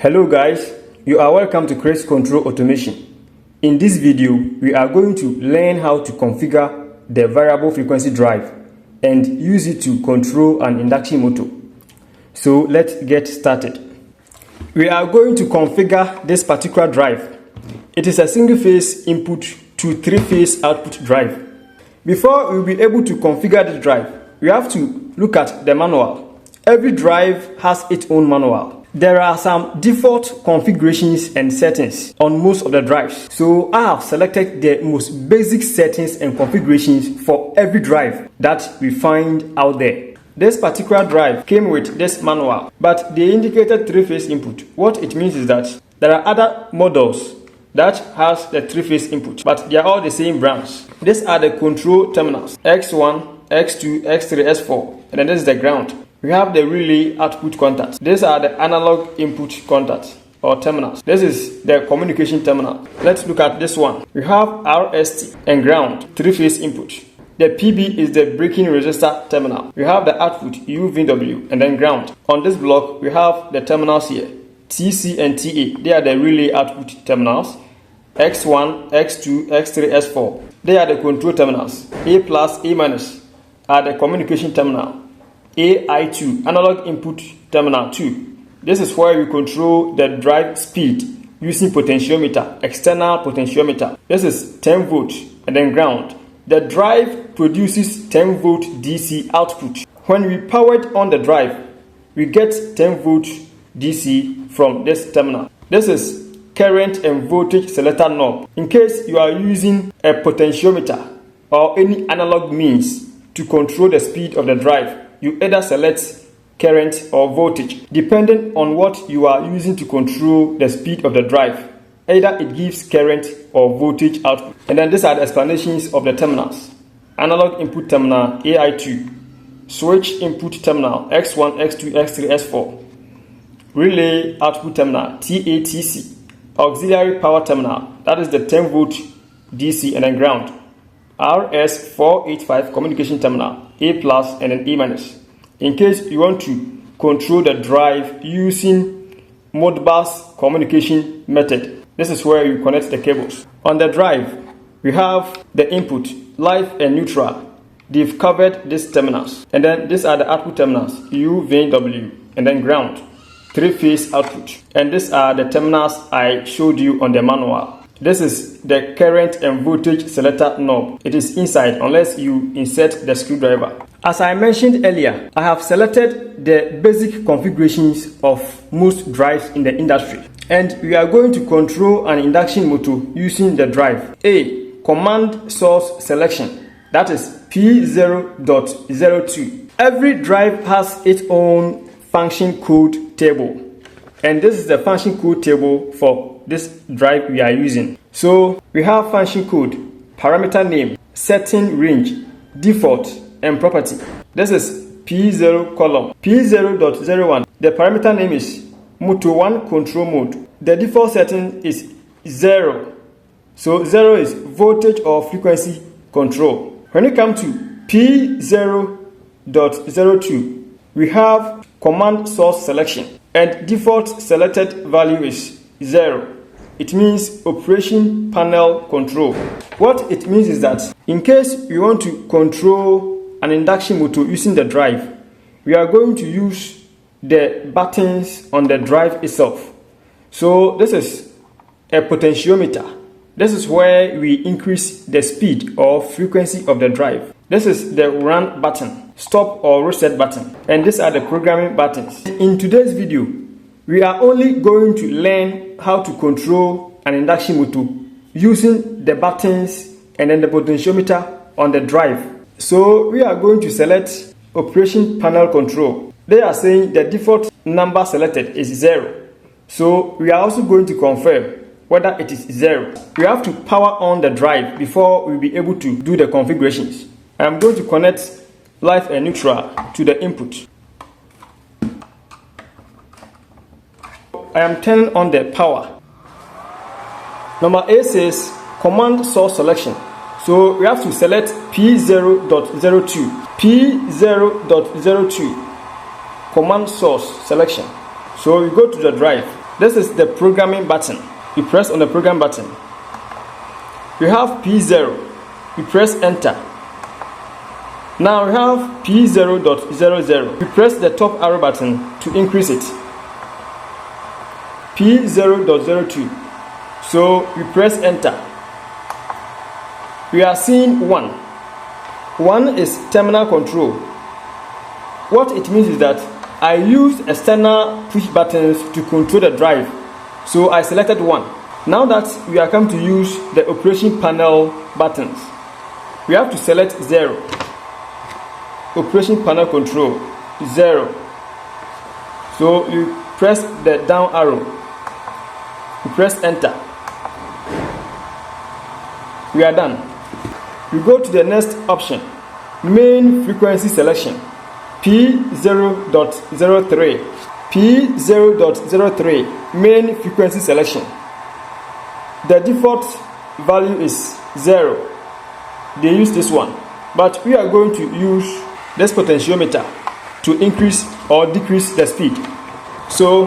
Hello guys, you are welcome to Crate Control Automation. In this video, we are going to learn how to configure the variable frequency drive and use it to control an induction motor. So let's get started. We are going to configure this particular drive. It is a single phase input to three-phase output drive. Before we will be able to configure this drive, we have to look at the manual. Every drive has its own manual. There are some default configurations and settings on most of the drives. So I have selected the most basic settings and configurations for every drive that we find out there. This particular drive came with this manual, but they indicated three-phase input. What it means is that there are other models that has the three-phase input, but they are all the same brands. These are the control terminals, X1, X2, X3, S4, and then this is the ground. We have the relay output contacts. These are the analog input contacts or terminals. This is the communication terminal. Let's look at this one. We have RST and ground, three-phase input. The PB is the breaking resistor terminal. We have the output UVW and then ground. On this block, we have the terminals here, TC and TA. They are the relay output terminals. X1, X2, X3, S4. They are the control terminals. A plus, A minus are the communication terminal. AI2, analog input terminal 2. This is where we control the drive speed using potentiometer, external potentiometer. This is 10 volt and then ground. The drive produces 10 volt DC output. When we power it on the drive, we get 10 volt DC from this terminal. This is current and voltage selector knob. In case you are using a potentiometer or any analog means to control the speed of the drive, you either select current or voltage, depending on what you are using to control the speed of the drive. Either it gives current or voltage output. And then these are the explanations of the terminals. Analog input terminal AI2, switch input terminal X1, X2, X3, S4, relay output terminal TATC, auxiliary power terminal, that is the 10 volt DC and then ground, RS485 communication terminal, A plus and then A minus. In case you want to control the drive using Modbus communication method, this is where you connect the cables. On the drive, we have the input, live and neutral. They've covered these terminals. And then these are the output terminals, UVW and then ground, three-phase output. And these are the terminals I showed you on the manual. This is the current and voltage selector knob. It is inside unless you insert the screwdriver. As I mentioned earlier, I have selected the basic configurations of most drives in the industry. And we are going to control an induction motor using the drive. A. Command source selection. That is P0.02. Every drive has its own function code table. And this is the function code table for this drive we are using. So we have function code, parameter name, setting range, default, and property. This is P0 column. P0.01. The parameter name is motor 1 control mode. The default setting is 0. So 0 is voltage or frequency control. When you come to P0.02, we have command source selection. And default selected value is 0. It means operation panel control. What it means is that in case you want to control an induction motor using the drive, we are going to use the buttons on the drive itself. So this is a potentiometer. This is where we increase the speed or frequency of the drive. This is the run button, stop or reset button, and these are the programming buttons. In today's video, we are only going to learn how to control an induction motor using the buttons and then the potentiometer on the drive. So we are going to select operation panel control. They are saying the default number selected is 0. So we are also going to confirm whether it is 0. We have to power on the drive before we'll be able to do the configurations. I am going to connect live and neutral to the input. I am turning on the power. Number A says command source selection. So we have to select P0.02. P0.02 command source selection. So we go to the drive. This is the programming button. You press on the program button. We have P0. You press enter. Now we have P0.00. You press the top arrow button to increase it. P0.02. So we press enter. We are seeing 1. 1 is terminal control. What it means is that I use external push buttons to control the drive. So I selected 1. Now that we are come to use the operation panel buttons, we have to select 0. Operation panel control 0. So you press the down arrow. You press enter. We are done. We go to the next option, main frequency selection, P0.03. P0.03 main frequency selection. The default value is 0. They use this one, but we are going to use this potentiometer to increase or decrease the speed. So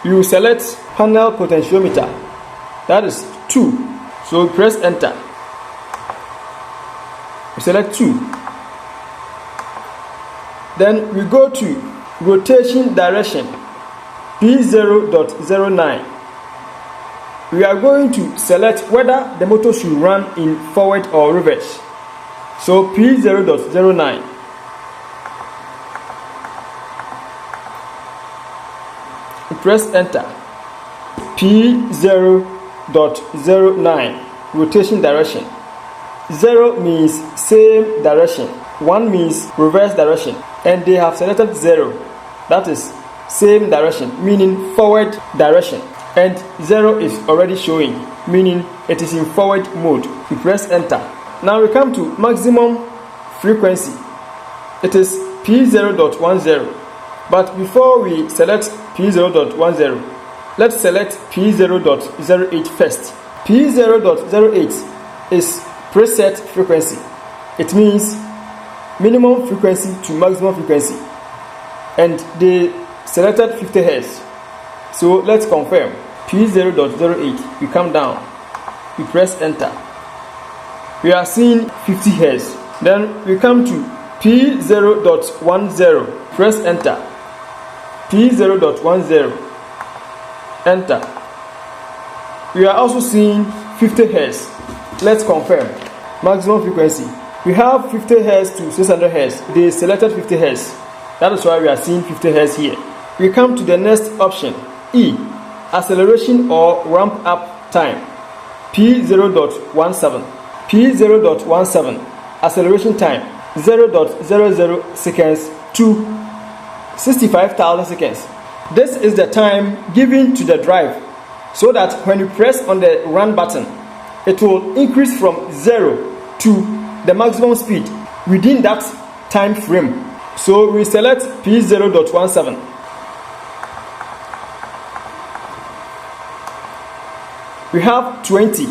you select panel potentiometer, that is 2. So press enter. We select 2. Then we go to rotation direction, P0.09. We are going to select whether the motor should run in forward or reverse. So P0.09. Press enter. P0.09 rotation direction. 0 means same direction, 1 means reverse direction, and they have selected 0, that is same direction, meaning forward direction, and 0 is already showing, meaning it is in forward mode. We press enter. Now we come to maximum frequency. It is P0.10. But before we select P0.10, let's select P0.08 first. P0.08 is preset frequency. It means minimum frequency to maximum frequency, and they selected 50 Hz. So let's confirm. P0.08. We come down. We press enter. We are seeing 50 Hz. Then we come to P0.10. Press enter. P0.10. Enter. We are also seeing 50 Hz. Let's confirm. Maximum frequency. We have 50 Hz to 600 Hz. They selected 50 Hz. That is why we are seeing 50 Hz here. We come to the next option, E, acceleration or ramp up time, P0.17. P0.17 acceleration time 0.00 seconds to 65,000 seconds. This is the time given to the drive so that when you press on the run button, it will increase from 0 to the maximum speed within that time frame. So we select P0.17. We have 20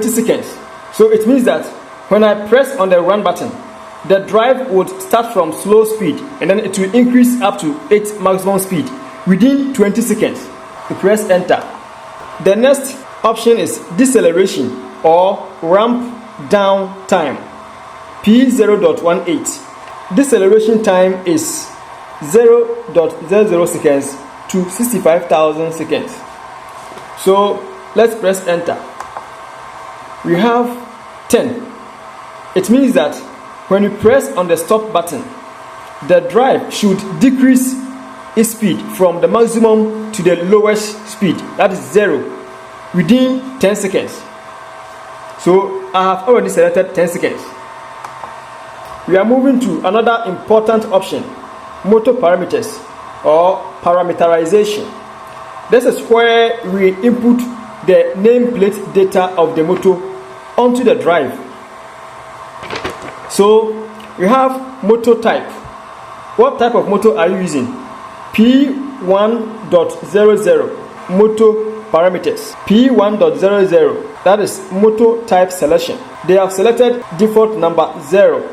seconds. So it means that when I press on the run button, the drive would start from slow speed and then it will increase up to 8 maximum speed within 20 seconds. We press enter. The next option is deceleration or ramp down time, P0.18. Deceleration time is 0.00 seconds to 65,000 seconds. So let's press enter. We have 10. It means that when you press on the stop button, the drive should decrease its speed from the maximum to the lowest speed, that is 0, within 10 seconds. So I have already selected 10 seconds. We are moving to another important option, motor parameters or parameterization. This is where we input the nameplate data of the motor onto the drive. So we have motor type. What type of motor are you using? P1.00 motor parameters. P1.00, that is motor type selection. They have selected default number 0.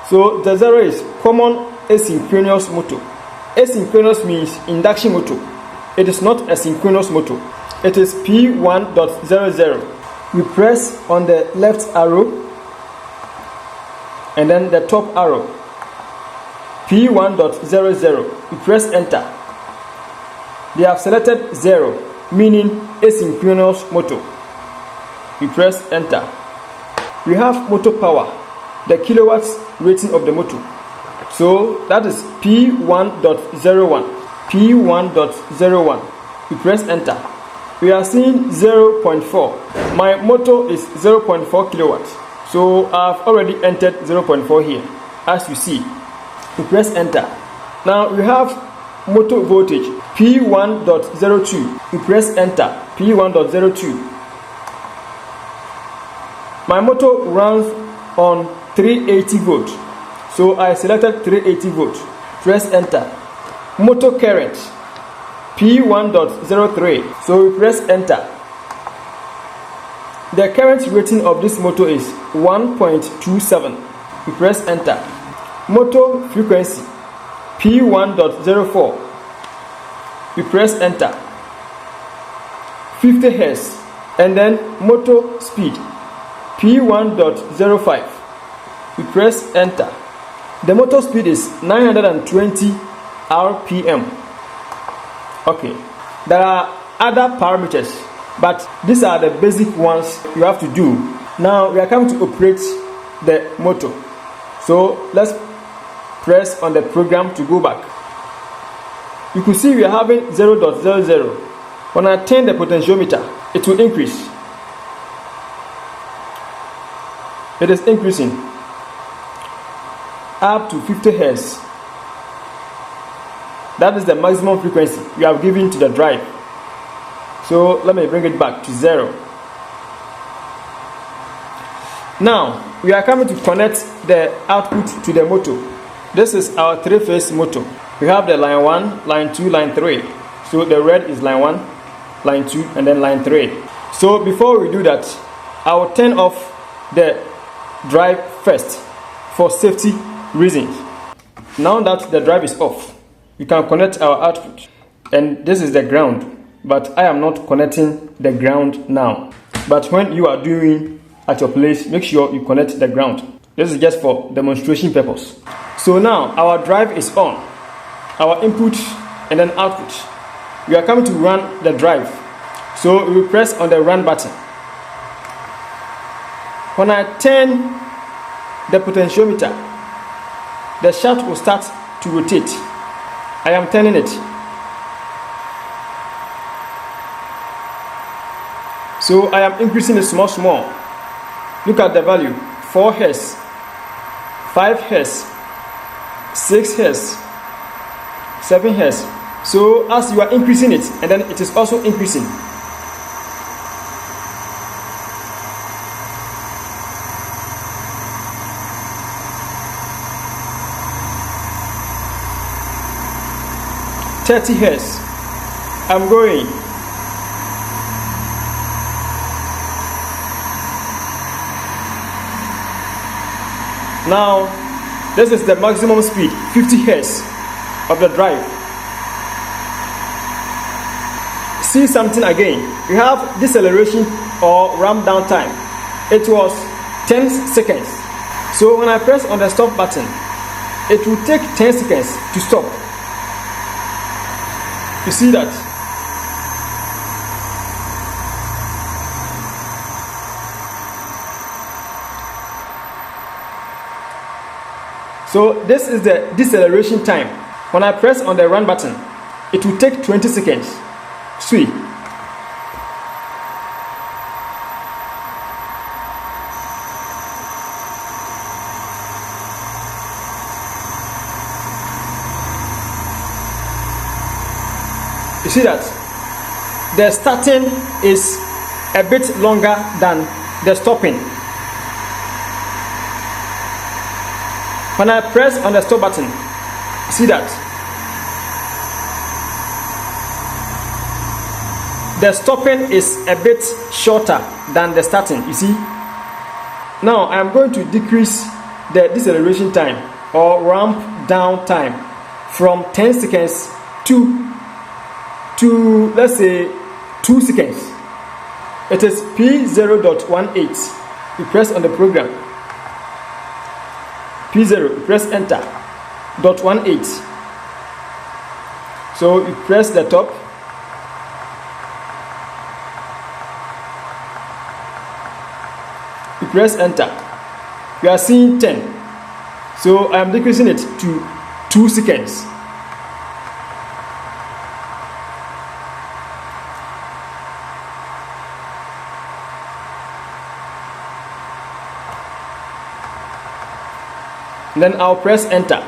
So the 0 is common asynchronous motor. Asynchronous means induction motor. It is not a synchronous motor. It is P1.00. We press on the left arrow and then the top arrow. P1.00. We press enter. They have selected 0, meaning asynchronous motor. We press enter. We have motor power, the kilowatts rating of the motor. So that is P1.01. P1.01. We press enter. We are seeing 0.4. My motor is 0.4 kilowatts. So I've already entered 0.4 here, as you see. We press enter. Now we have motor voltage P1.02. We press enter. P1.02. My motor runs on 380 volts. So I selected 380 volts. Press enter. Motor current P1.03. So we press enter. The current rating of this motor is 1.27. We press enter. Motor frequency P1.04. We press enter. 50 Hz. And then motor speed P1.05. We press enter. The motor speed is 920 RPM. Okay, there are other parameters, but these are the basic ones you have to do. Now we are coming to operate the motor. So let's press on the program to go back. You can see we are having 0.00. When I turn the potentiometer, it will increase. It is increasing up to 50 Hz. That is the maximum frequency we have given to the drive. So let me bring it back to 0. Now we are coming to connect the output to the motor. This is our 3-phase motor. We have the line 1, line 2, line 3. So the red is line 1, line 2, and then line 3. So before we do that, I will turn off the drive first for safety reasons. Now that the drive is off, we can connect our output. And this is the ground, but I am not connecting the ground now. But when you are doing at your place, make sure you connect the ground. This is just for demonstration purpose. So now our drive is on. Our input and then output. We are coming to run the drive. So we will press on the run button. When I turn the potentiometer, the shaft will start to rotate. I am turning it. So I am increasing it small. Look at the value. 4 Hz, 5 Hz, 6 Hz, 7 Hz. So as you are increasing it, and then it is also increasing. $30 Hz. I'm going. Now, this is the maximum speed, 50 Hz of the drive. See something again. We have deceleration or ramp down time. It was 10 seconds. So when I press on the stop button, it will take 10 seconds to stop. You see that? So this is the deceleration time. When I press on the run button, it will take 20 seconds. See. You see that? The starting is a bit longer than the stopping. When I press on the stop button, see that? The stopping is a bit shorter than the starting, you see? Now I am going to decrease the deceleration time or ramp down time from 10 seconds to to, let's say, 2 seconds. It is P0.18. You press on the program. P0, you press enter. .18. So you press the top. You press enter. You are seeing 10. So I am decreasing it to 2 seconds. Then I'll press enter.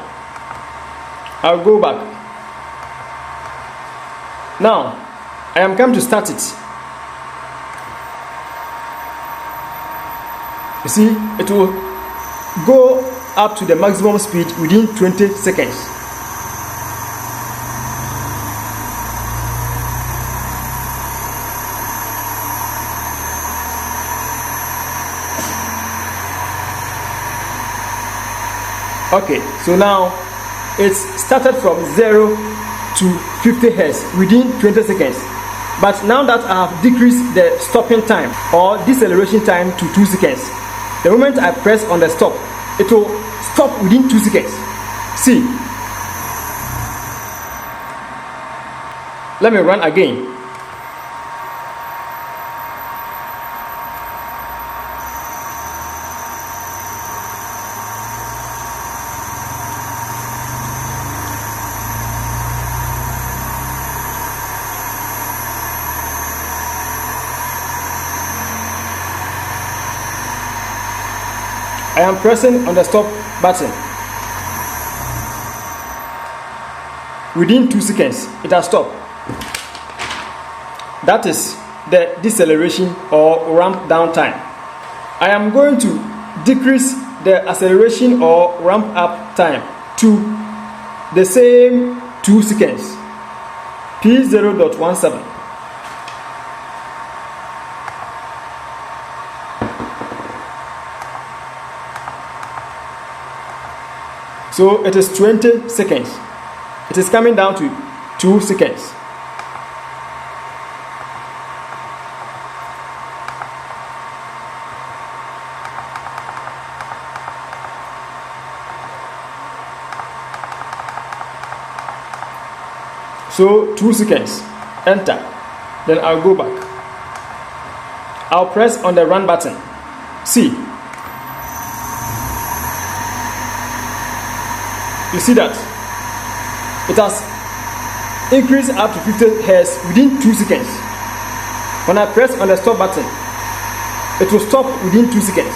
I'll go back. Now I am come to start it. You see, it will go up to the maximum speed within 20 seconds. Okay, so now it's started from 0 to 50 Hz within 20 seconds. But now that I have decreased the stopping time or deceleration time to 2 seconds, the moment I press on the stop, it will stop within 2 seconds. See. Let me run again. I am pressing on the stop button. Within 2 seconds, it has stopped. That is the deceleration or ramp down time. I am going to decrease the acceleration or ramp up time to the same 2 seconds. P0.17. So it is 20 seconds. It is coming down to 2 seconds. So 2 seconds. Enter. Then I'll go back. I'll press on the run button. See. You see that it has increased up to 50 Hz within 2 seconds. When I press on the stop button, it will stop within 2 seconds.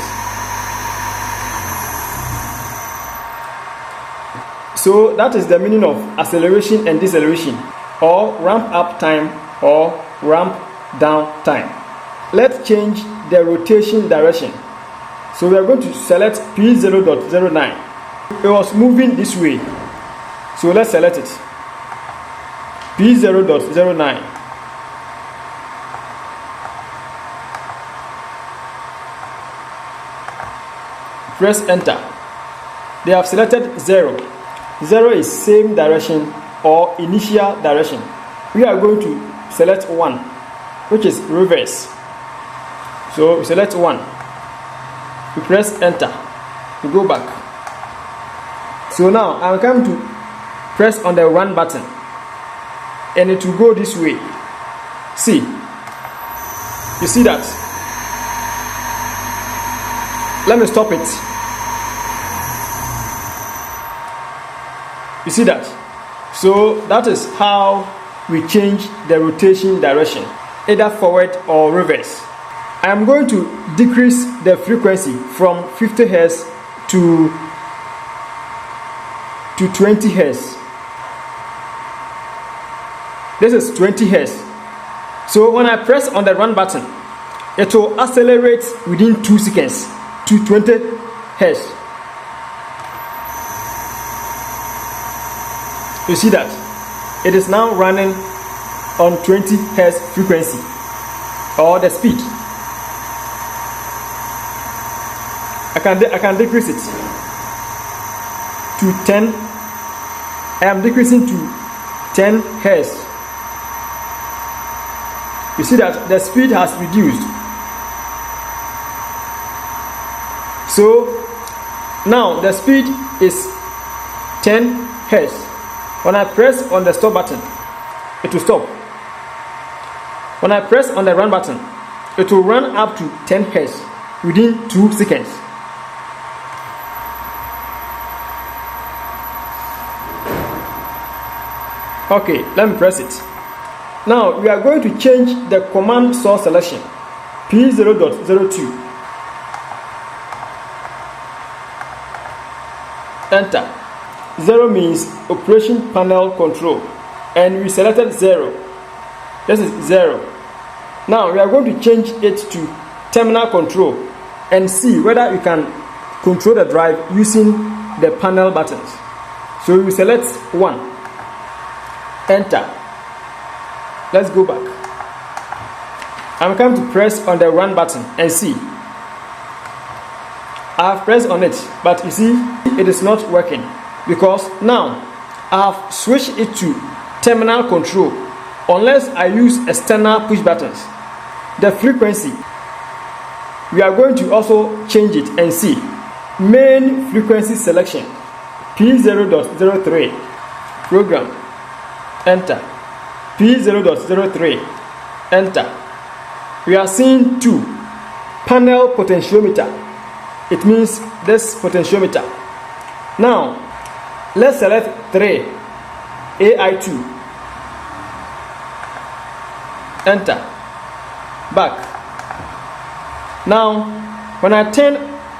So that is the meaning of acceleration and deceleration, or ramp up time or ramp down time. Let's change the rotation direction. So we are going to select P0.09. It was moving this way, so let's select it. P0.09. Press enter. They have selected 0. 0 is same direction or initial direction. We are going to select 1, which is reverse. So we select 1. We press enter. We go back. So now I'm going to press on the run button and it will go this way. See. You see that? Let me stop it. You see that? So that is how we change the rotation direction, either forward or reverse. I am going to decrease the frequency from 50 Hz to 20 Hz. This is 20 Hz. So when I press on the run button, it will accelerate within 2 seconds to 20 Hz. You see that? It is now running on 20 Hz frequency or the speed. I can decrease it to 10. I am decreasing to 10 Hz. you see that the speed has reduced. So now the speed is 10 Hz. When I press on the stop button, it will stop. When I press on the run button, it will run up to 10 Hz within 2 seconds. Okay, let me press it. Now we are going to change the command source selection, P0.02. Enter. 0 means operation panel control, and we selected 0. This is 0. Now we are going to change it to terminal control and see whether you can control the drive using the panel buttons. So we select 1. Enter. Let's go back. I'm going to press on the run button and see. I have pressed on it, but you see it is not working because now I have switched it to terminal control unless I use external push buttons. The frequency, we are going to also change it and see. Main frequency selection, P0.03. Program. Enter. P0.03. Enter. We are seeing 2. Panel potentiometer. It means this potentiometer. Now, let's select 3. AI2. Enter. Back. Now, when I turn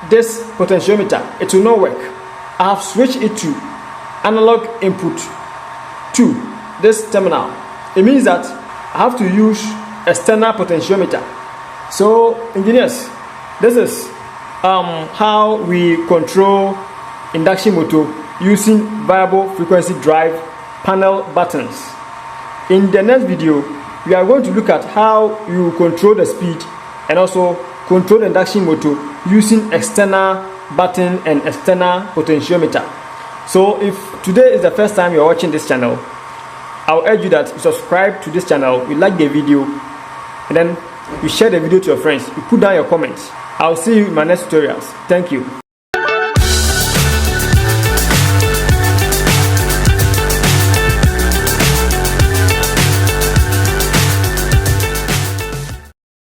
this potentiometer, it will not work. I have switched it to analog input to this terminal. It means that I have to use external potentiometer. So, engineers, this is how we control induction motor using variable frequency drive panel buttons. In the next video, we are going to look at how you control the speed and also control the induction motor using external button and external potentiometer. So if today is the first time you are watching this channel, I'll urge you that you subscribe to this channel, you like the video, and then you share the video to your friends, you put down your comments. I'll see you in my next tutorials. Thank you.